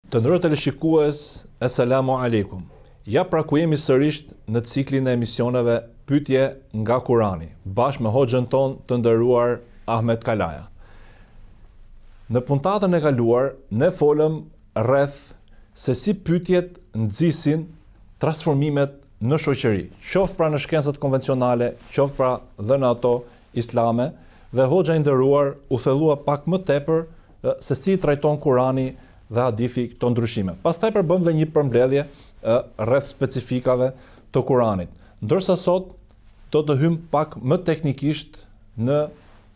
Të nderuar teleshikues, Asalamu Aleikum. Ja pra ku jemi sërish në ciklin e emisioneve Pyetje nga Kurani, bashkë me hoxhën ton të nderuar Ahmet Kalaja. Në puntatën e kaluar, ne folëm rreth se si pyetjet nxisin transformimet në shoqëri, qoftë pra në shkencat konvencionale, qoftë pra dhe në ato islame, dhe hoxha i nderuar u thellua pak më tepër se si trajton Kurani dhe hadithi këto ndryshime. Pastaj përbëm dhe një përmbledhje rreth specifikave të Kuranit. Ndërsa sot do të hym pak më teknikisht në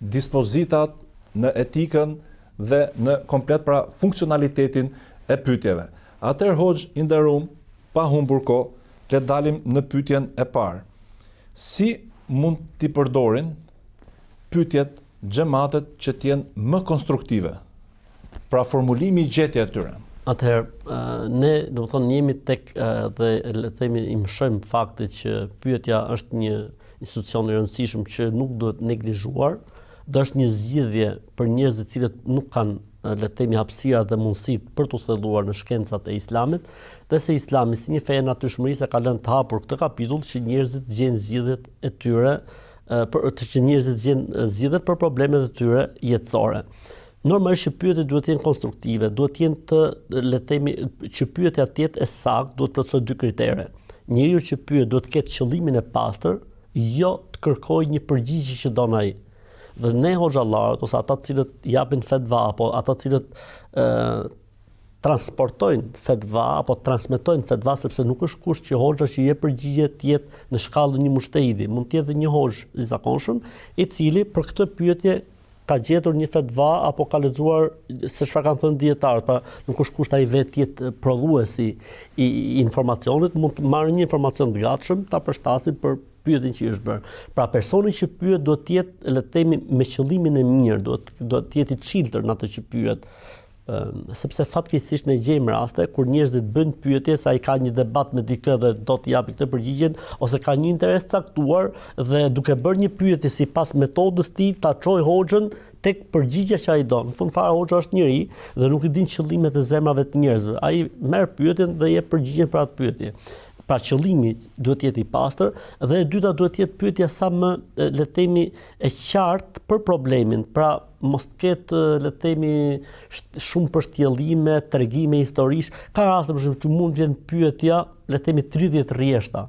dispozitat, në etikën dhe në komplet pra funksionalitetin e pyetjeve. Atëherë hoxh i nderuar, pa humbur kohë, le të dalim në pyetjen e parë. Si mund t'i përdorin pyetjet xhamatet që të jenë më konstruktive? Pra formulimi i gjetje atyre. Atëherë, ne do të thonë jemi tek dhe le të themi i mshojmë faktin që pyetja është një institucion i rëndësishëm që nuk duhet neglizhuar, dhe është një zgjidhje për njerëz të cilët nuk kanë le të themi hapësira dhe mundësitë për të thelluar në shkencat e Islamit, dhe se Islami si një fe e natyrshmërisë ka lënë të hapur këtë kapitull që njerëzit gjejnë zgjidhjet e tyre për problemet e tyre jetësore. Normalisht që pyetjet duhet të jenë konstruktive, duhet të jenë të, le të themi, që pyetja të jetë e saktë, duhet të plotësojë dy kritere. Njeriu që pyet duhet të ketë qëllimin e pastër, jo të kërkojë një përgjigje që don ai. Dhe ne hoxhallarët ose ata të cilët japin fetva apo ata të cilët transportojnë fetva apo transmetojnë fetva, sepse nuk është kusht që hoxha që jep përgjigje të jetë në shkallën një mushtehidi, mund të jetë një hoxh i zakonshëm i cili për këtë pyetje ka gjetur një fetva apo ka lexuar se çfarë kanë thënë dietarët, pra nuk është kusht ai vetë të jetë prodhuesi i informacionit, mund të marrë një informacion të gatshëm, ta përshtasin për pyetjen që është bërë. Pra personi që pyet duhet të jetë, le të themi, me qëllimin e mirë, duhet të jetë i çiltër në atë që pyet. Sepse fatkeqësisht ne gjejmë raste kur njerëzit bëjnë pyetje se ai ka një debat me dikë dhe do të japi këtë përgjigjen, ose ka një interes caktuar dhe duke bërë një pyetje sipas metodës tij ta çojë hoxhën tek përgjigja që ai do. Në fund fare hoxha është njeri dhe nuk i din qëllimet e zemrave të njerëzve. Ai merr pyetjen dhe jep përgjigjen për atë pyetje. Pra qëllimi duhet të jetë i pastër dhe e dyta duhet të jetë pyetja sa më, le të themi, e qartë për problemin. Pra mos ketë, le të themi, shumë përshtjellime, tregime historish. Ka raste për shembull që mund të vjen pyetja, le të themi 30 rrjeshta.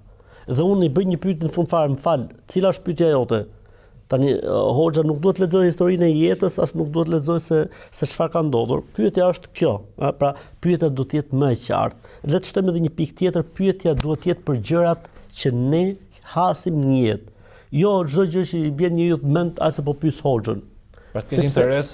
Dhe unë i bëj një pyetje në fund fare, më fal, cila është pyetja jote? Tani hoxha nuk duhet të lexojë historinë e jetës, as nuk duhet të lexojë se çfarë ka ndodhur. Pyetja është kjo. Pra pyetja duhet të jetë më e qartë. Le të shtojmë edhe një pikë tjetër, pyetja duhet të jetë për gjërat që ne hasim në jetë. Jo çdo gjë që i bën njeriu të mend as po pyes hoxhën. Pra të ketë interes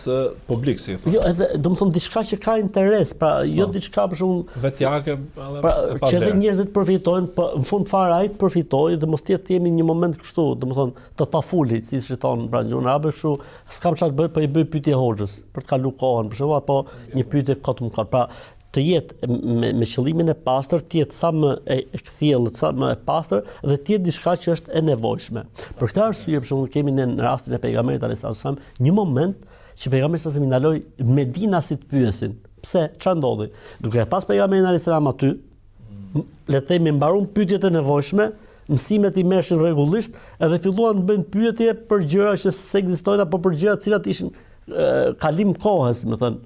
publik, si thonë. Jo, edhe domethënë diçka që ka interes, pra jo diçka për shembull vetjake, pra që edhe njerëzit përfitojnë, po në fund fare ai të përfitojë dhe mos të jemi një moment kështu, domethënë të tafulit, siç i thon pra gjuhën arabe, kështu s'kam çfarë të bëj, po i bëj pyetje hoxhës për të kaluar kohën, për shembull, apo një pyetje kot më kot. Pra të jetë me qëllimin e pastër, të jetë sa më e kthjellët, sa më e pastër dhe të jetë diçka që është e nevojshme. Për këtë arsye, për shembull, kemi në rastin e pejgamberit alayhis salam një moment që pejgamberi sa i ndaloi medinasit pyesin. Pse? Çfarë ndodhi? Duke pas pejgamberin alayhis salam aty, le të themi mbaruan pyetjet e nevojshme, mësimet i merrshin rregullisht edhe filluan të bëjnë pyetje për gjëra që s'ekzistojnë apo për gjëra të cilat ishin kalim kohës, më thënë.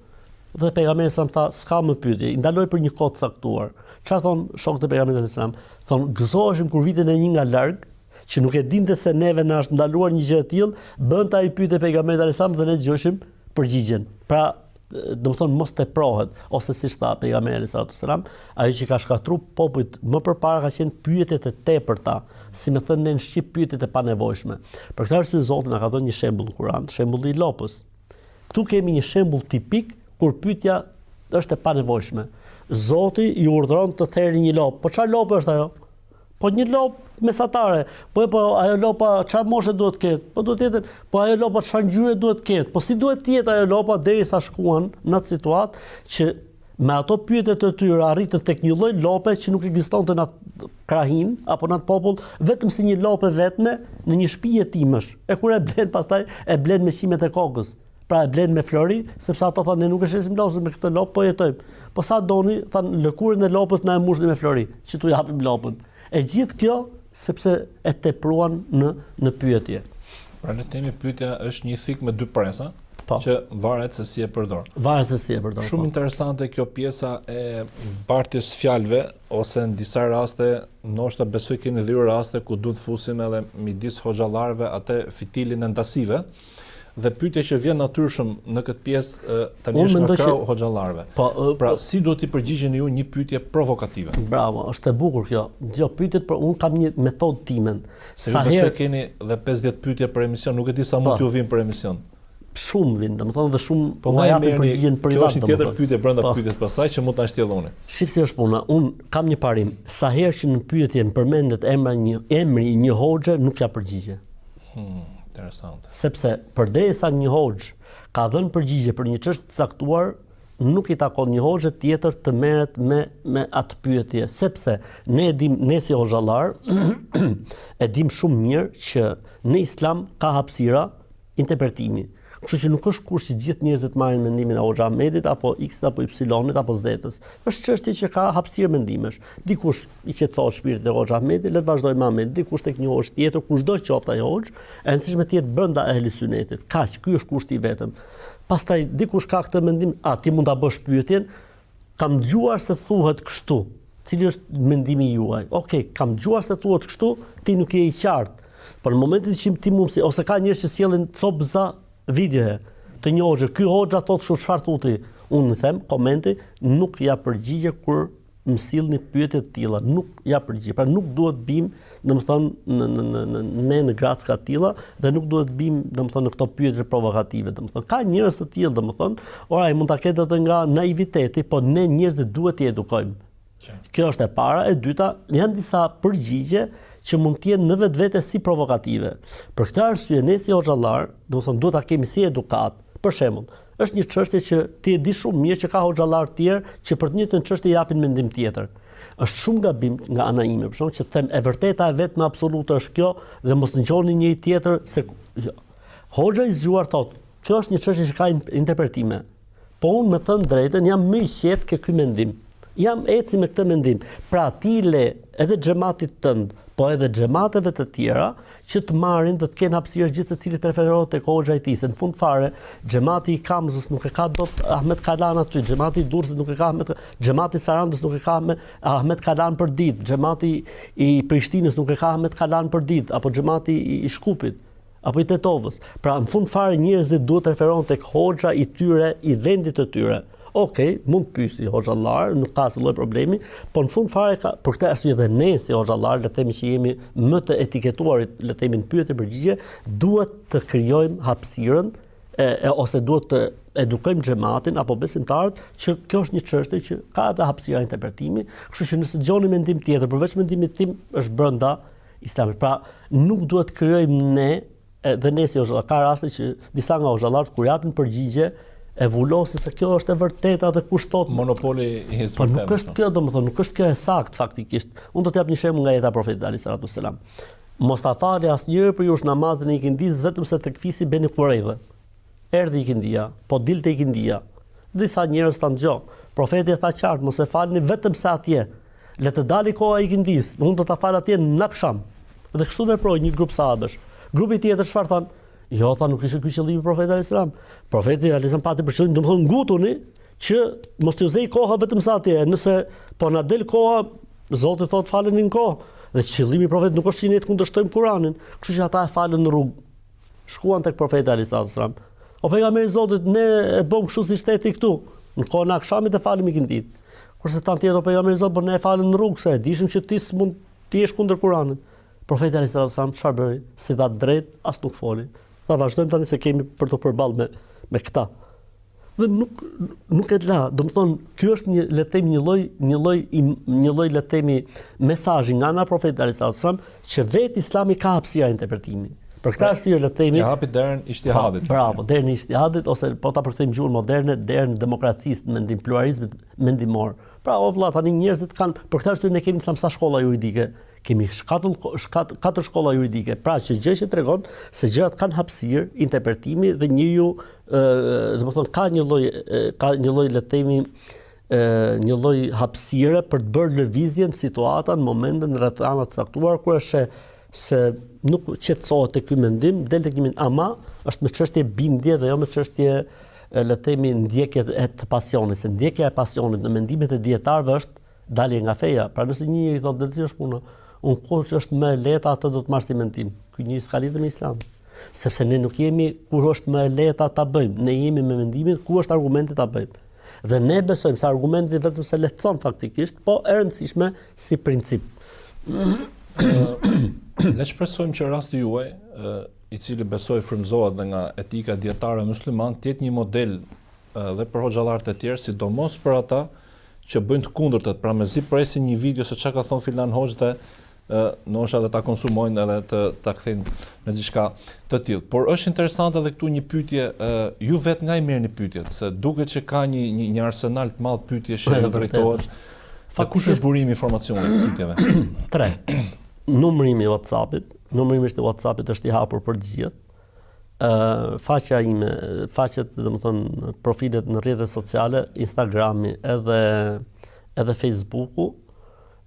Dhe pejgamberi sa tha s'ka më pyetje, i ndaloi për një kohë të caktuar. Çfarë thon shokët e pejgamberit alayhis salam? Thon gëzoheshin kur viten e një nga larg, që nuk e dinte se neve na është ndaluar një gjë e tillë, bënte ai pyetje pejgamberit alayhis salam dhe ne dëgjoshim përgjigjen. Pra, domethënë mos teprohet, ose siç tha pejgamberi alayhis salam, ajo që ka shkatruar popujt më përpara ka qenë pyetjet e tepërta, si më thënë në shqip pyetjet e panevojshme. Për këtë arsye Zoti na ka dhënë një shembull në Kur'an, shembulli i lopës. Këtu kemi një shembull tipik kur pyetja është e panevojshme. Zoti i urdhëron të therrë një lopë. Po çfarë lopë është ajo? Po një lopë mesatare. Po ajo lopa çfarë moshe duhet të ketë? Po duhet të jetë, po ajo lopa çfarë ngjyre duhet të ketë? Po si duhet të jetë ajo lopa derisa shkuan në atë situatë që me ato pyetje të tyre arritën tek një lloj lope që nuk ekzistonte në atë krahin apo në atë popull, vetëm si një lopë vetme në një shtëpi jetimësh. E kur e blen pastaj e blen me qimet e kokës. pra e blen me flori, sepse ata thonë ne nuk e shesim lopën me këtë lopë, po jetojmë. Po sa doni, thanë lëkurën e lopës na e mushni me flori, që tu japim lopën. E gjithë kjo sepse e tepruan në pyetje. Pra le të themi pyetja është një thik me dy presa, Po. që varet se si e përdor. Varet se si e përdor. Shumë interesante kjo pjesa e bartjes fjalëve, ose në disa raste, ndoshta besoj keni dhënë raste ku duhet fusin edhe midis hoxhallarëve atë fitilin e ndasive. Dhe pyetja që vjen natyrshëm në këtë pjesë tani është nga krau hoxhallarëve. Pra si duhet t'i përgjigjeni ju një pyetje provokative? Bravo, është e bukur kjo. Dgjoj pyetjet, por unë kam një metodë timen. Sa herë keni dhe 50 pyetje për emision, nuk e di sa mund t'ju vinë për emision. Shumë vin, domethënë dhe shumë po na japin përgjigjen privat. Kjo është një tjetër pyetje brenda pyetjes pasaj që mund ta shtjelloni. Shif si është puna. Un kam një parim. Sa herë që në pyetjen përmendet emri i një hoxhe, nuk ja përgjigje. Interesante. Sepse përderisa një hoxh ka dhënë përgjigje për një çështje të caktuar, nuk i takon një hoxhe tjetër të merret me atë pyetje, sepse ne si hoxhallar e dim shumë mirë që në Islam ka hapësira interpretimi. Kështu që nuk është kurrë që gjithë njerëzit marrin mendimin e Hoxha Ahmedit apo X-it apo Y-it apo Z-s. Është çështje që ka hapësirë mendimesh. Dikush i qetësohet shpirtit e Hoxha Ahmedit, le të vazhdojë me Ahmedit, dikush tek një hoxh tjetër, kushdo qoftë ai hoxh, e rëndësishme të jetë brenda ehli sunetit. Kaq, ky është kushti i vetëm. Pastaj dikush ka këtë mendim, ti mund ta bësh pyetjen, kam dëgjuar se thuhet kështu. Cili është mendimi juaj? Okej, kam dëgjuar se thuhet kështu, ti nuk je i qartë. Por në momentin që ti mund ose ka njerëz që sjellin copza videoje të një hoxhe, ky hoxha thotë kështu, çfarë thotë? Unë them komenti, nuk ja përgjigje kur më sillni pyetje të tilla, nuk ja përgjigje. Pra nuk duhet bim, domethënë në gracka të tilla dhe nuk duhet bim, domethënë në këto pyetje provokative, domethënë ka njerëz të tillë, domethënë, ora ai mund ta ketë edhe nga naiviteti, po ne njerëzit duhet t'i edukojmë. Kjo është e para, e dyta, janë disa përgjigje që mund të jenë në vetvete si provokative. Për këtë arsye ne si hoxhallar, domethënë duhet ta kemi si edukat. Për shembull, është një çështje që ti e di shumë mirë që ka hoxhallar të tjerë që për të njëjtën çështje japin mendim tjetër. Është shumë gabim nga ana ime, për shembull, që them e vërteta e vetme absolute është kjo dhe mos ngjoni njëri tjetër se hoxha i zgjuar thotë, kjo është një çështje që ka interpretime. Po unë me thënë drejtën jam më i qetë ke ky mendim. Jam eci me këtë mendim. Pra ti le edhe xhamatit tënd, po edhe xhamateve të tjera që të marrin dhe të kenë hapësirë gjithë secili të referohet tek hoxha i tij. Në fund fare, xhamati i Kamzës nuk e ka dot Ahmet Kalan aty, xhamati i Durrësit nuk e ka xhamati i Sarandës nuk e ka Ahmet Kalan për ditë, xhamati i Prishtinës nuk e ka Ahmet Kalan për ditë, apo xhamati i Shkupit, apo i Tetovës. Pra në fund fare njerëzit duhet të referohen tek hoxha i tyre, i vendit të tyre. Okej, mund pyesi hoxhallar, nuk ka asnjë lloj problemi, por në fund fare për këtë arsye dhe ne si hoxhallar, le të themi që jemi më të etiketuarit, le të themi në pyetje përgjigje, duhet të krijojmë hapësirën ose duhet të edukojmë xhamatin apo besimtarët që kjo është një çështje që ka edhe hapësira interpretimi, kështu që nëse dëgjoni mendim tjetër përveç mendimit tim është brenda Islamit. Pra nuk duhet krijojmë ne dhe ne si hoxhallar, ka raste që disa nga hoxhallarët kur japin përgjigje e vullosi se kjo është e vërteta dhe kushtot monopoli i hezbit. Po nuk është kjo, domethënë, nuk është kjo e saktë faktikisht. Unë do të jap një shembull nga jeta e Profetit alayhis salatu wassalam. Mos ta fali asnjëri për jush namazin e ikindis vetëm se tek fisi Beni Qurayza. Erdhi ikindia, po dilte ikindia. Disa njerëz ta dëgjoj. Profeti e tha qartë, mos e falni vetëm se atje. Le të dali koha e ikindis. Unë do ta fal atje në akşam. Dhe kështu veproi një grup sahabesh. Grupi tjetër çfarë thanë? Jo, tha nuk ishte ky qëllimi i Profetit alayhis salam. Profeti alayhis salam pati për qëllim, domethënë ngutuni që mos t'ju zej koha vetëm sa atje. Nëse po na del koha, Zoti thotë faleni në kohë. Dhe qëllimi i Profetit nuk është që ne të kundërshtojmë Kur'anin, kështu që ata e falën në rrugë. Shkuan tek Profeti alayhis salam. O pejgamberi i Zotit, ne e bëm kështu si shteti këtu. Në kohën e akşamit e falem ikindit. Kurse tan tjetër o pejgamberi i Zotit, po ne e falem në rrugë se e dishim që ti s'mund të jesh kundër Kur'anit. Profeti alayhis salam çfarë bëri? Si dha drejt, as nuk foli. Ta vazhdojmë tani se kemi për të përballë me këta. Dhe nuk e la, domethënë ky është një le të themi një lloj le të themi mesazhi nga ana Profetit alayhis salam që vetë Islami ka hapësira interpretimi. Për këtë arsye le të themi ja hapi derën ijtihadit. Bravo, derën e ijtihadit ose po ta përkthejmë gjuhën moderne, derën e demokracisë, mendim pluralizmit mendimor. Pra o vëlla tani njerëzit kanë për këtë arsye ne kemi sa shkolla juridike. Kemi 4 shkolla juridike, pra që gjë që tregon se gjërat kanë hapësirë interpretimi dhe njeriu domethënë ka një lloj le të themi një lloj hapësire për të bërë lëvizje në situata në momente në rreth anët të caktuar kur është se nuk qetësohet tek ky mendim, del tek një ama është me çështje bindje dhe jo me çështje le të themi ndjekje të pasionit, se ndjekja e pasionit në mendimet e dietarëve është dalje nga feja. Pra nëse një njeri thotë dhe është puna, unë kush është më e lehta atë do të marr si mendim. Ky njeri s'ka lidhje me Islam. Sepse ne nuk jemi kur është më e lehta ta bëjmë, ne jemi me mendimin ku është argumenti ta bëjmë. Dhe ne besojmë se argumenti vetëm se lehtëson faktikisht, po e rëndësishme si princip. Ne shpresojmë që rasti juaj, i cili besoj frymëzohet dhe nga etika dietare musliman, të jetë një model dhe për hoxhallarët e tjerë, sidomos për ata që bëjnë të kundërtën, pra mezi presin një video se çka ka thon filan hoxh dhe ndoshta edhe ta konsumojnë edhe ta kthejnë në diçka të tillë. Por është interesante edhe këtu një pyetje, ju vetë nga i merrni pyetjet, se duket që ka një arsenal të madh pyetjesh që drejtohet. Kush është burimi i informacionit të pyetjeve? 3. Numërimi i WhatsAppit. Numërimi i WhatsAppit është i hapur për të gjithë. Faqja ime, faqet, domethënë profilet në rrjetet sociale, Instagrami, edhe Facebooku,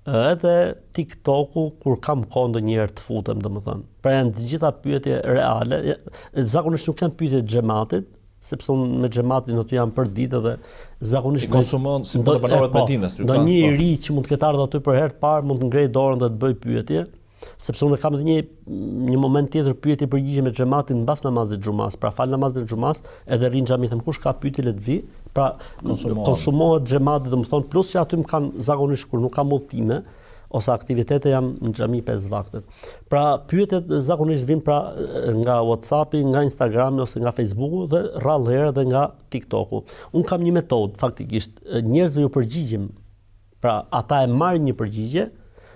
edhe TikToku kur kam kohë ndonjëherë të futem, domethënë. Pra janë të gjitha pyetje reale. Zakonisht nuk janë pyetje të xhamatit, sepse unë me xhamatin aty jam për ditë dhe zakonisht konsumon si të banorët Medinës. Ndonjë i ri që mund të ketë ardhur aty për herë të parë mund të ngrej dorën dhe të bëj pyetje, sepse unë kam edhe një moment tjetër pyetje përgjigje me xhamatin mbas namazit xumas. Pra fal namazin e xumas, edhe rrin xhami them kush ka pyetje le të vi. Pra konsumohet xhamati, domethënë plus që aty më kanë zakonisht kur nuk kam udhëtime ose aktivitete jam në xhami 5 vakte. Pra pyetjet zakonisht vijnë pra nga WhatsAppi, nga Instagrami ose nga Facebooku dhe rrallë herë edhe nga TikToku. Unë kam një metodë faktikisht, njerëzve ju përgjigjim. Pra ata e marrin një përgjigje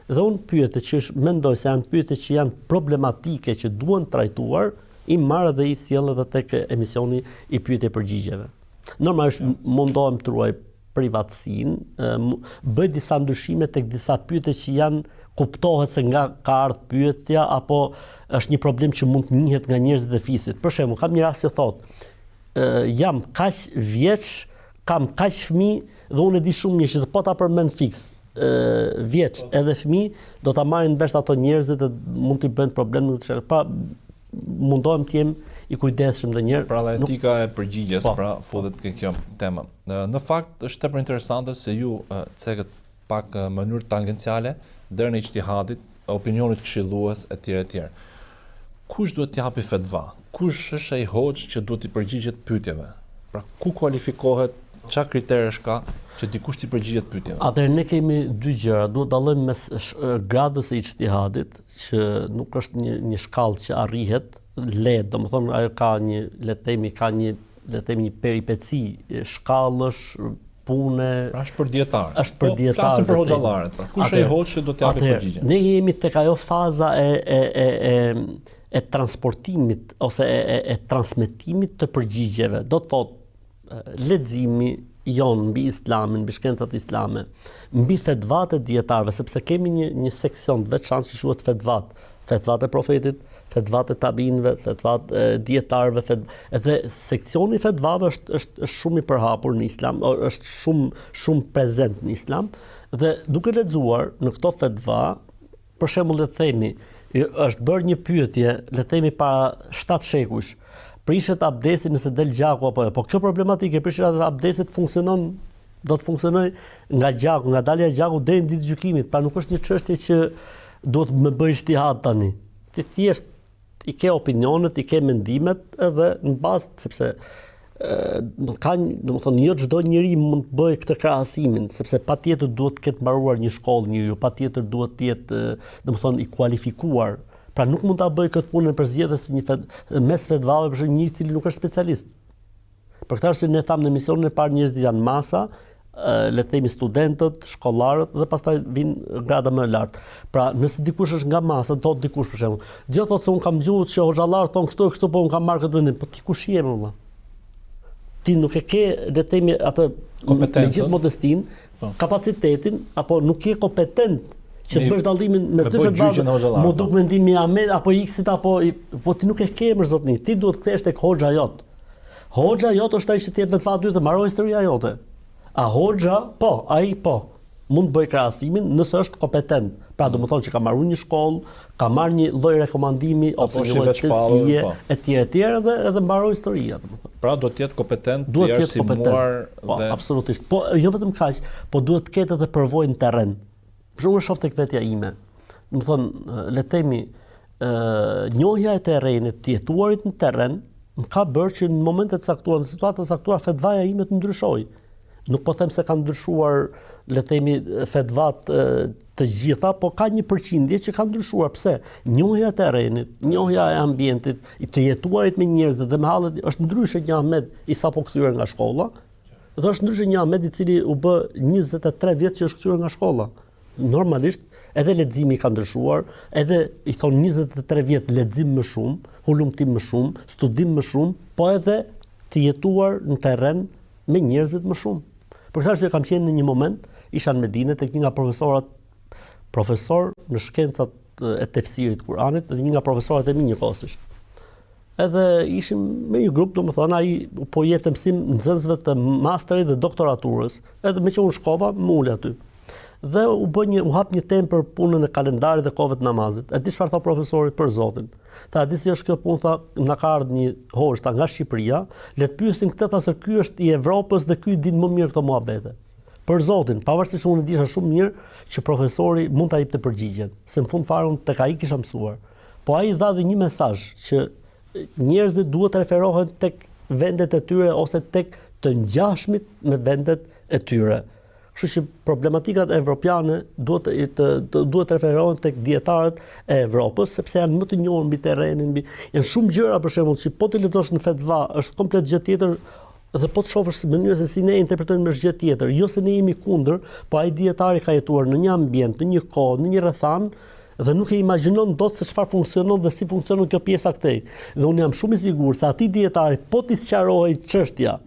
dhe unë pyetje që mendoj se janë pyetje që janë problematike që duhen trajtuar, i marr dhe i sjell edhe tek emisioni i pyetje përgjigjeve. Normalisht mundohem të ruaj privatësinë, bëj disa ndryshime tek disa pyetje që janë kuptohet se nga ka ardhur pyetja apo është një problem që mund të njihet nga njerëzit e fisit. Për shembull, kam një rast që thotë, jam kaq vjeç, kam kaq fëmijë dhe unë e di shumë mirë që po ta përmend fiks vjeç edhe fëmijë do ta marrin vesh ato njerëzit dhe mund t'i bëjnë problem. Pa mundohem të jem i kujdesshëm ndonjëherë. Pra dhe etika e përgjigjes, pra futet ke kjo tema. Në fakt është tepër interesante se ju cekët pak në mënyrë tangenciale deri në ijtihadit, opinionit këshillues etj. Kush duhet t'i japi fetva? Kush është ai hoxh që duhet t'i përgjigjet pyetjeve? Pra ku kualifikohet, çfarë kriterësh ka që dikush t'i përgjigjet pyetjeve? Atëherë ne kemi dy gjëra, duhet dallojmë mes gradës së ijtihadit, që nuk është një shkallë që arrihet lehtë, domethënë ajo ka le të themi një peripeci shkallësh pune. Pra është për dietar. Është për dietar. Flasim për hoxhallarët. Kush ai hoxh që do të japë përgjigje? Ne jemi tek ajo faza e transportimit ose e transmetimit të përgjigjeve. Do të thotë leximi jon mbi islamin, mbi shkencat islame, mbi fetvat e dietarëve, sepse kemi një seksion të veçantë që quhet fetvat. Fetvat e profetit, fetvat e tabinëve, fetvat e dietarëve, edhe seksioni i fetvave është shumë i përhapur në islam, është shumë prezent në islam dhe duke lexuar në këto fetva, për shembull le të themi, është bërë një pyetje, le të themi para 7 shekujsh, prishet abdesin nëse del gjaku apo jo. Po kjo problematike prishet abdesit do të funksionojë nga gjaku, nga dalja e gjakut deri në ditë gjykimit, pra nuk është një çështje që duhet më bëj ijtihad tani. Ti thjesht i ke opinionet, i ke mendimet edhe në bazë sepse domethënë jo çdo njeri mund të bëjë këtë krahasimin, sepse patjetër duhet të ketë mbaruar një shkollë njeriu, patjetër duhet të jetë domethënë i kualifikuar. Pra nuk mund ta bëj këtë punën për zgjedhjes mes fetvave për një i cili nuk është specialist. Për këtë arsye ne thamë në emisionin e parë njerëzit janë masa, le të themi studentët, shkollarët dhe pastaj vinë grada më e lartë. Pra, nëse dikush është nga masa, thotë dikush për shembull, gjë thotë se un kam dëgjuar që hoxhallar thon kështu, po un kam marrë këtë vendim. Po ti kush je më? Ti nuk e ke, le të themi, atë kompetencën, me gjithë modestinë, kapacitetin apo nuk je kompetent që bësh dallimin mes dy fetvave, mu duk mendimi Ahmed apo X-it apo po ti nuk e ke emër zotni, ti duhet kthesh tek hoxha jot. Hoxha jot është ai që ti vetva dy të mbaroj historia jote. A hoxha, ai mund të bëj krahasimin nëse është kompetent. Pra domethënë që ka marrë një shkollë, ka marrë një lloj rekomandimi ose një lloj tezgie etj edhe mbaroi historia domethënë. Pra duhet të jetë kompetent, të arsimuar dhe absolutisht. Po jo vetëm kaq, po duhet të ketë edhe përvojë në terren. Për shembull shoh tek vetja ime. Domethënë le të themi njohja e terrenit, të jetuarit në terren, më ka bërë që në momente të caktuara, në situata të caktuara fetvaja ime të ndryshoj. Nuk po them se kanë ndryshuar, le të themi, fetvat të gjitha, po ka një përqindje që kanë ndryshuar. Pse? Njohja e terrenit, njohja e ambientit, të jetuarit me njerëzit dhe me hallet është ndryshe një Ahmed i sapo kthyer nga shkolla, dhe është ndryshe një Ahmed i cili u bë 23 vjet që është kthyer nga shkolla. Normalisht edhe leximi ka ndryshuar, edhe i thon 23 vjet lexim më shumë, hulumtim më shumë, studim më shumë, po edhe të jetuar në terren me njerëzit më shumë. Për këtë arsye kam qenë në një moment, isha në Medinë tek një nga profesor në shkencat e tefsirit Kuranit dhe një nga profesorët e mi njëkohësisht. Edhe ishim me një grup, domethënë ai po jepte mësim nxënësve të masterit dhe doktoraturës, edhe me që unë shkova, më ul aty. Dhe u hap një temë për punën e kalendarit dhe kohëve të namazit. E di çfarë tha profesori për Zotin. Tha, di si është kjo punë, tha, na ka ardhur një hoxha nga Shqipëria, le të pyesim këtë, tha se ky është i Evropës dhe ky din më mirë këto muhabete. Për Zotin, pavarësisht unë disha shumë mirë që profesori mund ta jepte përgjigjen, se në fund fare unë tek ai kisha mësuar. Po ai dha dhe një mesazh që njerëzit duhet të referohen tek vendet e tyre ose tek të ngjashmit me vendet e tyre. Kështu që problematikat evropiane duhet të referohen tek dietarët e Evropës, sepse janë më të njohur mbi terrenin, janë shumë gjëra për shembull që po të lexosh në fetva është komplet gjë tjetër dhe po të shohësh mënyrën se si ne interpretojmë është gjë tjetër. Jo se ne jemi kundër, po ai dietari ka jetuar në një ambient, në një kohë, në një rrethan dhe nuk e imagjinon dot se çfarë funksionon dhe si funksionon kjo pjesa këtej. Dhe unë jam shumë i sigurt se atij dietari po t'i sqarohej çështja,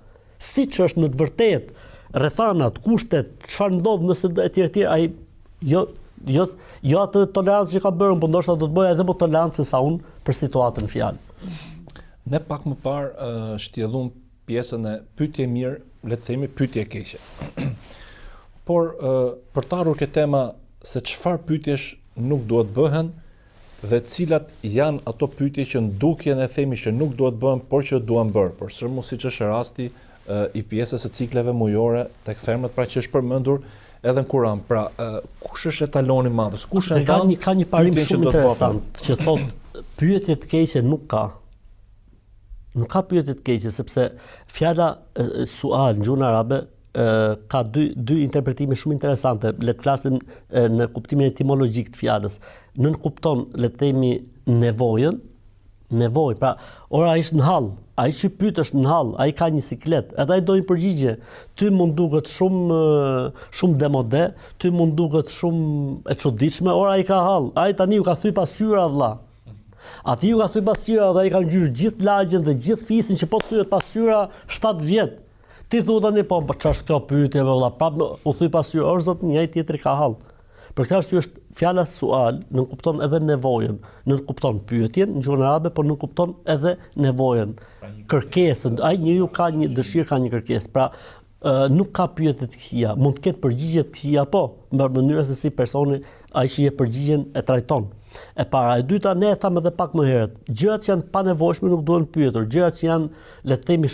siç është në të vërtetë, rrethanat, kushtet, çfarë ndodh nëse etj ai jo atë tolerancë që ka bërë, por ndoshta do të bëj edhe më tolerancë se sa unë për situatën fjalë. Ne pak më parë shtjellum pjesën e pyetje mirë, le të themi pyetje keqe. Por për të ardhur ke tema se çfarë pyetjesh nuk duhet bëhen dhe cilat janë ato pyetje që ndukjen e themi që nuk duhet bëhen, por që duhen bërë. Por sërmu siç është rasti i pjesës së cikleve mujore tek fermat, pra që është përmendur edhe në Kur'an. Pra, kush është etaloni i madhës? Kush e ndan? Ka një parim shumë interesant që thotë pyetje të keqe nuk ka. Nuk ka pyetje të keqe sepse fjala sual në gjuhën arabe ka dy interpretime shumë interesante. Le të flasim në kuptimin etimologjik të fjalës. Nën kupton, le të themi, nevojën, pra ora ai është në hall, ai që pyet është në hall, ai ka një siklet, edhe ai do një përgjigje. Ty mund duket shumë demode, ty mund duket shumë e çuditshme, ora ai ka hall. Ai tani u ka thyr pasyra vlla. Ati ju ka thyr pasyra dhe ai ka ngjyrë gjithë lagjen dhe gjithë fisin që po thyet pasyra 7 vjet. Ti thu tani po ç'është kjo pyetje valla, prap u thyr pasyra, or zot një tjetri ka hall. Për këtë arsye është fjala sual, nuk kupton edhe nevojën, nuk kupton pyetjen në gjuhën arabe, por nuk kupton edhe nevojën, kërkesën. Ai njeriu ka një dëshirë, ka një kërkesë. Pra, nuk ka pyetje të këqija, mund të ketë përgjigje të këqija, po, në mënyrë se si personi ai që jep përgjigjen e trajton. E para, e dyta, ne e thamë edhe pak më herët, gjërat që janë pa nevojshme nuk duhen pyetur, gjërat që janë, le të themi,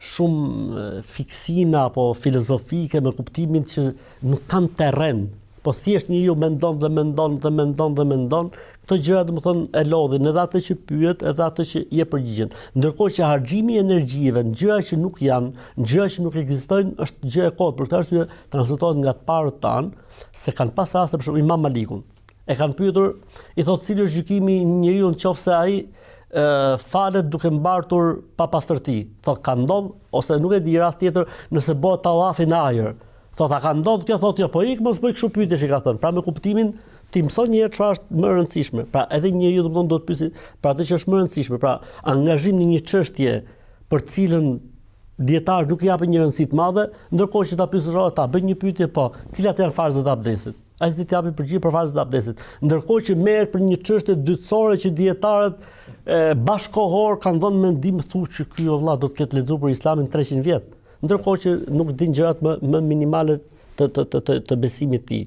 shumë fiksime apo filozofike me kuptimin që nuk kanë terren, po thjesht njeriu mendon, këto gjëra domethënë e lodhin edhe atë që pyet, edhe atë që jep përgjigjen. Ndërkohë që harxhimi i energjive në gjëra që nuk janë, në gjëra që nuk ekzistojnë është gjë e kotë. Për këtë arsye transmetohet nga të parët tanë se kanë pas raste për shembull Imam Malikun. E kanë pyetur, i thotë cili është gjykimi i njeriu nëse ai falet duke mbartur pa pastërti. Thotë ka ndodh ose nuk e di rast tjetër nëse bëhet tallafi në ajër. Thotë a ka ndodh kjo, thotë jo, po ik mos bëj kështu pyetje që ka thënë. Pra me kuptimin ti mëson një herë çfarë është më e rëndësishme. Pra edhe njeriu domthonë do të pyesë për atë që është më e rëndësishme. Pra angazhim në një çështje për cilën dietar nuk i japin një rëndësi të madhe, ndërkohë që ta pyesësh ta bëj një pyetje, po, cilat janë farzat e abdesit? Ai s'di të japi përgjigje për farzët e abdesit. Ndërkohë që merret për një çështje dytësore që dietarët bashkohor kanë dhënë mendim thuaj që ky o vëlla do të ketë lexuar për Islamin 300 vjet. Ndërkohë që nuk din gjërat më minimale të besimit të tij.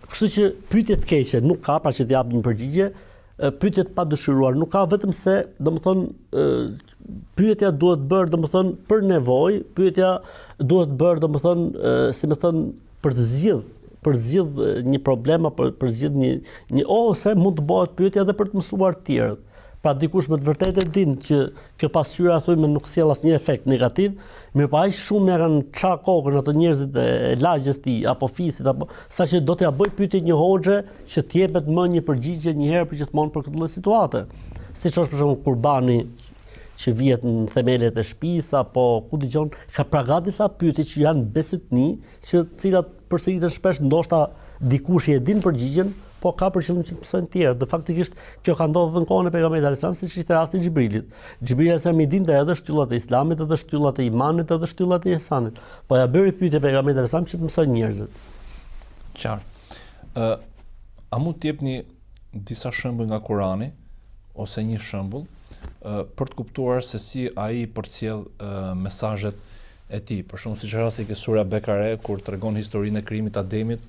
Kështu që pyetje të keqe nuk ka pra që të jap një përgjigje, pyetje të padëshiruar nuk ka, vetëm se domethënë pyetja duhet bërë domethënë për nevojë, pyetja duhet bërë domethënë si më thon për të zgjidh një problem apo për zgjidh një ose mund të bëhet pyetje edhe për të mësuar të tjerët. Pra dikush me të vërtetë din që kjo pasqyra thojmë nuk sjell asnjë efekt negativ, mirë po aq shumë ja kanë ça kokën ato njerëzit e lagjes tij apo fisit apo saqë do t'ja bëj pyetje një hoxhe që të jepet më një përgjigje një herë për gjithmonë për këtë lloj situate. Siç është për shembull kurbani që vihet në themelet e shtëpisë apo ku dëgjon ka praga disa pyetje që janë besëtni, që cilat përsëriten shpesh, ndoshta dikush e din përgjigjen, po ka për qëllim që të mësojnë të tjerë. Dhe faktikisht kjo ka ndodhur në kohën e pejgamberit sallallahu alajhi wasallam, siç ishte rasti i Xhibrilit. Xhibrili alayhis salam i dinte edhe shtyllat e Islamit, edhe shtyllat e imanit, edhe shtyllat e ihsanit. Po ja bëri pyetje pejgamberit sallallahu alajhi wasallam që të mësojnë njerëzit. Qartë. A mund të jepni disa shembuj nga Kurani ose një shembull për të kuptuar se si ai përcjell mesazhet e tij. Për shembull, siç rasti ke sura Bekare kur tregon historinë e krijimit të Ademit,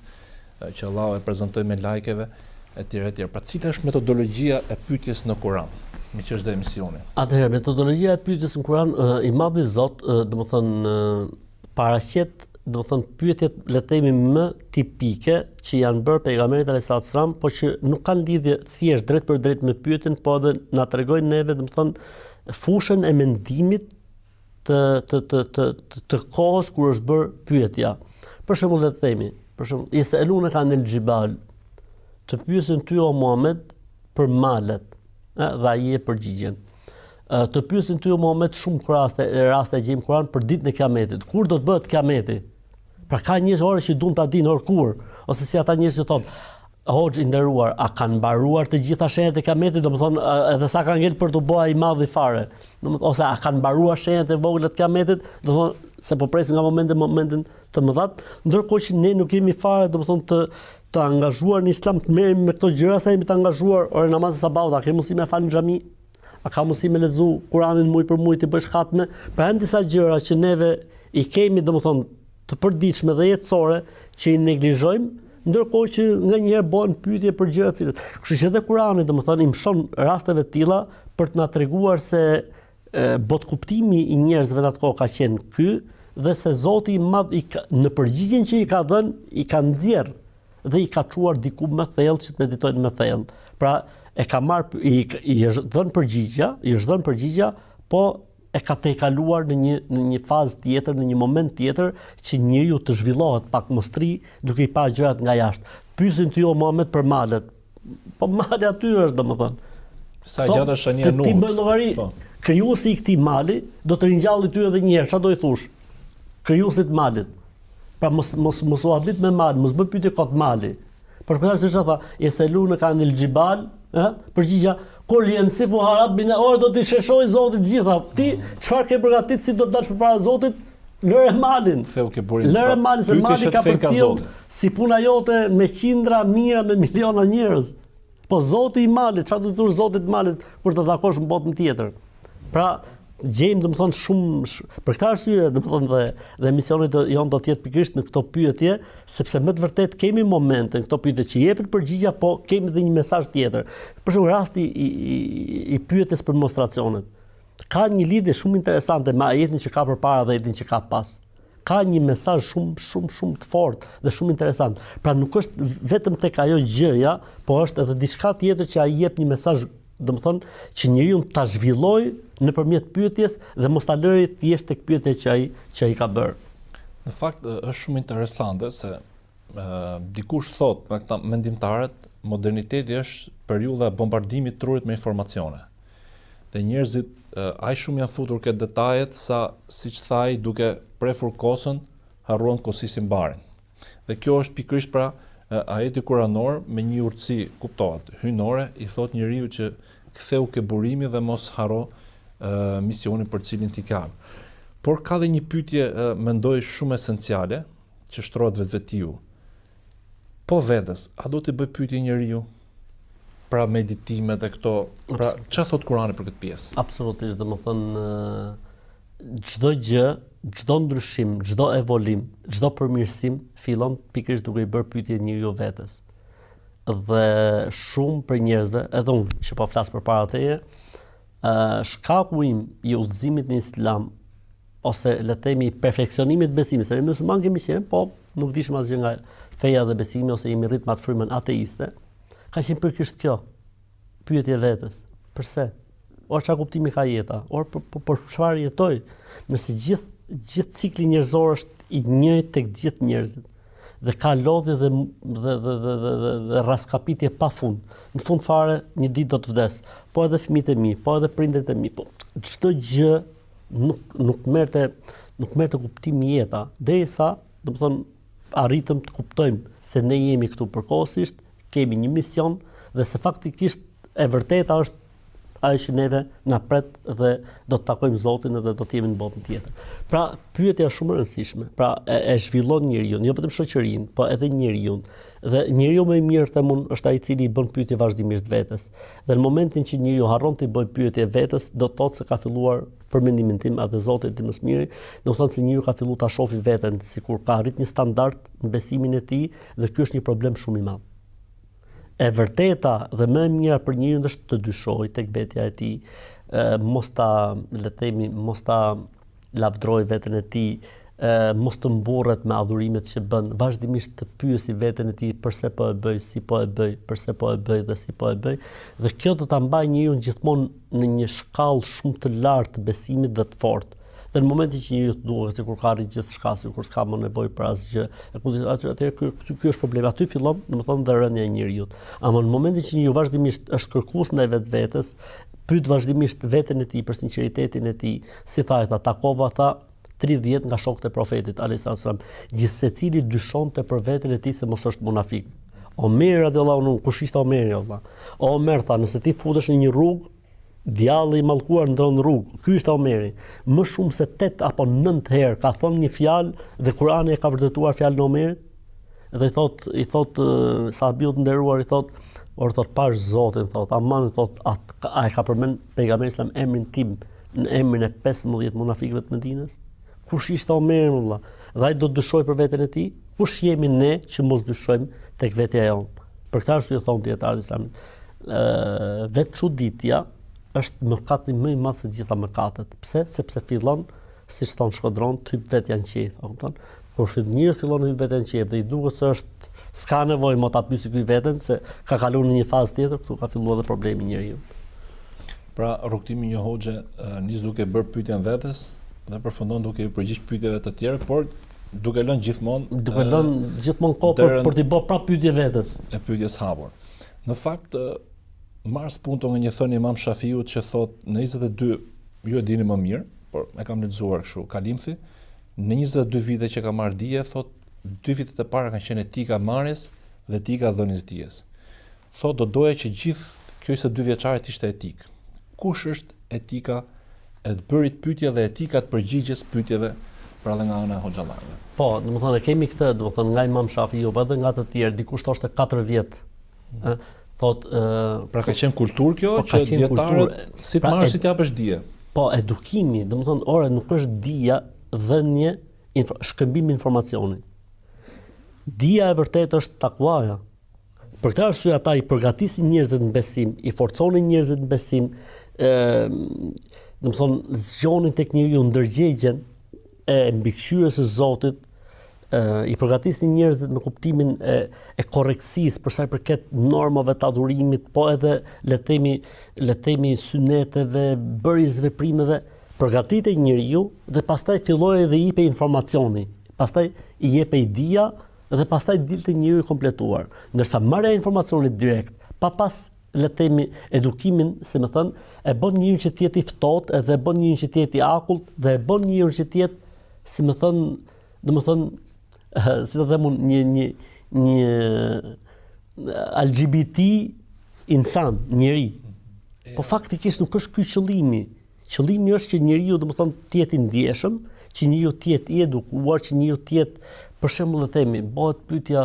që Allahu e prezantoi me lajkeve etj. Pra cila është metodologjia e pyetjes në Kur'an? Me që është dhe emisioni. Atëherë, metodologjia e pyetjes në Kur'an, i Madhi Zot, domethënë paraqet, domethënë pyetjet le të themi më tipike që janë bërë pejgamberit alayhis salam, por që nuk kanë lidhje thjesht drejt për drejt me pyetjen, po edhe na tregojnë neve domethënë fushën e mendimit të kohës kur është bërë pyetja. Për shembull le të themi, për shembull, yeselunaka anil xhibal, të pyesin ty o Muhammed për malet, dhe ai e përgjigjen. Të pyesin ty o Muhammed shumë raste e gjejmë Kur'an për ditën e Kiametit. Kur do të bëhet Kiameti? Pra ka njerëz orë që duan ta dinë or kur, ose si ata njerëz që thonë, Hoxh i nderuar, a kanë mbaruar të gjitha shenjat e Kiametit, domethënë edhe sa kanë ngel për të bëj i madh i fare. Domethënë ose a kanë mbaruar shenjat e vogla të Kiametit, domethënë se po presim nga momentin të mëdhat, ndërkohë që ne nuk jemi fare domethënë të angazhuar në Islam, të merrem me këto gjëra sa jemi të angazhuar orë namazit sabahut, a ke mundësi me fal në xhami? A ka mundësi me lexu Kur'anin muj për muj të bësh khatme? Pra janë disa gjëra që neve i kemi domethënë të përditshme dhe jetësore që i neglizhojmë, ndërkohë që nganjëherë bëhen pyetje për gjëra të cilat. Kështu që edhe Kur'ani domethënë i mshon rasteve të tilla për të na treguar se botkuptimi i njerëzve në atë kohë ka qenë ky dhe se Zoti i Madh në përgjigjen që i ka dhënë i ka nxjerr dhe i ka çuar diku më thellë që të meditojnë më thellë. Pra e ka marrë i është dhënë përgjigja, po e ka tejkaluar në një fazë tjetër, në një moment tjetër që njeriu të zhvillohet pak mostri duke i parë gjërat nga jashtë. Pyesin ty o Muhammed për malet. Po mali aty është domethënë. Sa gjatë është shënia Nuhut. Ti bën llogari. Krijuesi i këtij mali do të ringjallë ty edhe një herë, çfarë do i thosh? Krijuesi të malit. Pra mos u habit me mal, mos bëj pyetje kot mali. Për këtë arsye tha, yeselunaka anil xhibal, përgjigja kur yansifu rabbina, or do t'i sheshoj Zotit gjitha. Ti çfarë ke përgatitur si do të dalësh përpara Zotit? Lëre malin. Lëre malin, se mali ka përcjell si puna jote me qindra, mijëra, me miliona njerëz. Po Zoti i malit, çfarë do të thosh Zotit të malit kur të takosh në botën tjetër? Pra gjejmë domethënë shumë për këtë arsye domethënë dhe misionit jon do të jetë pikërisht në këto pyetje, sepse më të vërtet kemi momente në këto pyetje që jepet përgjigja, po kemi edhe një mesazh tjetër. Për shembull rasti i pyetjes për demonstracionet. Ka një lidhje shumë interesante me ajetin që ka përpara dhe ajetin që ka pas. Ka një mesazh shumë të fortë dhe shumë interesant. Pra nuk është vetëm tek ajo gjëja, po është edhe diçka tjetër që ai jep një mesazh, domethënë që njeriu ta zhvillojë nëpërmjet pyetjes dhe mos ta lëri thjesht tek pyetja që ai ka bërë. Në fakt është shumë interesante se dikush thot me këta mendimtarët, moderniteti është periudha e bombardimit të trurit me informacione. Dhe njerëzit aq shumë janë futur këtë detajet sa siç thaj duke prefur kosën harruan kosisin barin. Dhe kjo është pikërisht pra ajeti kuranor me një urtësi kuptohet hyjnore, i thot njeriu që ktheu ke burimi dhe mos harro misionin për cilin ti ka. Por ka dhe një pyetje mendoj shumë esenciale që shtrohet vetvetiu. Po vetes, a do t'i bëj pyetje njeriu? Pra meditimet e këto, pra çfarë thot Kurani për këtë pjesë? Absolutisht, domethënë çdo gjë, çdo ndryshim, çdo evolim, çdo përmirësim fillon pikërisht duke i bërë pyetje njeriu vetes. Dhe shumë për njerëzve, edhe unë që po flas përpara teje, shkaku im i udhëzimit në Islam ose le të themi perfeksionimit besimit, se ne musliman kemi qenë, po nuk dishim asgjë nga feja dhe besimi ose jemi rrit më të frymën ateiste, ka qenë pikërisht kjo, pyetje vetes, pse? Or çfarë kuptimi ka jeta? Or për çfarë jetoj? Nëse gjithë cikli njerëzor është i njëjtë tek gjithë njerëzit dhe ka lodhje dhe raskapitje pafund. Në fund fare një ditë do të vdes, po edhe fëmijët e mi, po edhe prindërit e mi, po çdo gjë nuk merrte kuptimi jeta, derisa, domethënë, arritëm të kuptojmë se ne jemi këtu përkohësisht, kemi një mision dhe se faktikisht e vërteta është ajo që neve na pret dhe do të takojmë Zotin dhe do të jemi në botën tjetër. Pra, pyetja është shumë e rëndësishme. Pra, e zhvillon njeriu, jo vetëm shoqërinë, po edhe njeriu. Dhe njeriu më i mirë themun është ai i cili i bën pyetje vazhdimisht vetes. Dhe në momentin që njeriu harron të bëjë pyetje vetes, do të thotë se ka filluar për mendimin tim edhe Zoti i më së miri, do të thotë se njeriu ka filluar ta shohë veten sikur ka arrit një standard në besimin e tij dhe ky është një problem shumë i madh. E vërteta dhe më e mira për njeriu është të dyshojë tek vetja e tij, mos ta lavdroj veten e tij, mos të mburret me adhurimet që bën, vazhdimisht të pyesi veten e tij pse po e bëj, si po e bëj, pse po e bëj dhe si po e bëj. Dhe kjo do ta mbajë njeriu gjithmonë në një shkallë shumë të lartë të besimit dhe të fortë. Dhe në momentin që njeriu duhet sikur ka arrit gjithçka, sikur s'ka më nevojë për asgjë, atëherë ky është problemi. Aty fillon, domethënë, dhe rënia e njeriu. Ama në momentin që njeriu vazhdimisht është kërkues ndaj vetvetes, pyet vazhdimisht veten e tij për sinqeritetin e tij, si tha, takova 30 nga shokët e profetit alayhis salam, gjithsecili dyshonte për veten e tij se mos është munafik. Omer radiallahu anhu, kush ishte Omeri valla? Omer tha, nëse ti futesh në një rrugë, djalli i mallkuar ndron rrugë. Ky është Omeri. Më shumë se 8 apo 9 herë ka thonë një fjalë dhe Kurani e ka vërtetuar fjalën e Omerit. Dhe i thot sahabiut nderuar, i thot, pash Zotin, thot, aman, thot, ai ka përmend pejgamberi sallallahu alajhi wasallam emrin tim në emrin e 15 munafikëve të Medinës. Kush ishte Omeri valla? Dhe ai do të dyshoj për veten e tij? Kush jemi ne që mos dyshojmë tek vetja jonë? Për këtë arsye thon dietarët islamit, vetë çuditja është mëkati më i madh se gjitha mëkatet. Pse? Sepse fillon, siç thon Shkodron, të hyj vetja në qejf, a kupton? Kur njeriu fillon të hyj vetja në qejf dhe i duket se s'ka nevojë më ta pyesë ky veten se ka kaluar në një fazë tjetër, këtu ka filluar edhe problemi i njeriu. Pra, rrugtimi një hoxhe nis duke bërë pyetjen vetes dhe përfundon duke i përgjigj pyetjeve të tjera, por duke lënë gjithmonë kohë për të bërë prapë pyetje vetes. E pyetjes hapur. Në fakt, marr spunto nga një thënie Imam Shafiut që thot në 22, ju e dini më mirë, por e kam lexuar kështu, Kalimthi, në 22 vite që ka marr dije, thot 2 vitet e para kanë qenë etika marrjes dhe etika dhënies dijes. Thot do doja që gjithë kjo 22 vjeçare ishte etik. Kush është etika e të bërit pyetje dhe etika të përgjigjes pyetjeve pra dhe nga ana e hoxhallarëve? Po, domethënë kemi këtë, domethënë nga Imam Shafiu, po edhe nga të tjerë, dikush thoshte 4 vjet. Thot, pra ka qenë kulturë kjo, që dietarët si të marrë si të japësh dije? Po, edukimi, domethënë, nuk është dija, dhënie, shkëmbim informacioni. Dija e vërtetë është takvaja. Për këtë arsye ata i përgatisin njerëzit në besim, i forconin njerëzit në besim, domethënë zgjonin tek njeriu ndërgjegjen e mbikëqyrjes së Zotit, i përgatisin njerëzit në kuptimin e korrekcisë për sa i përket normave të adhurimit, po edhe le të themi syneteve, bërjes veprimeve, përgatitej njeriu dhe pastaj filloi dhe i jepej informacioni. Pastaj i jepej dija dhe pastaj dilte njeriu i kompletuar. Ndërsa marrja e informacionit direkt, pa pas le të themi edukimin, si më thën, e bën njeriu që të jetë i ftohtë, edhe e bën njeriu që të jetë i akullt dhe e bën njeriu që të jetë, si më thën, domethënë si të them një LGBT insan, njeri. Po faktikisht nuk është ky qëllimi. Qëllimi është që njeriu domethënë të jetë i ndjeshëm, që njeriu të jetë i edukuar, që njeriu të jetë, për shembull, themi, bëhet pyetja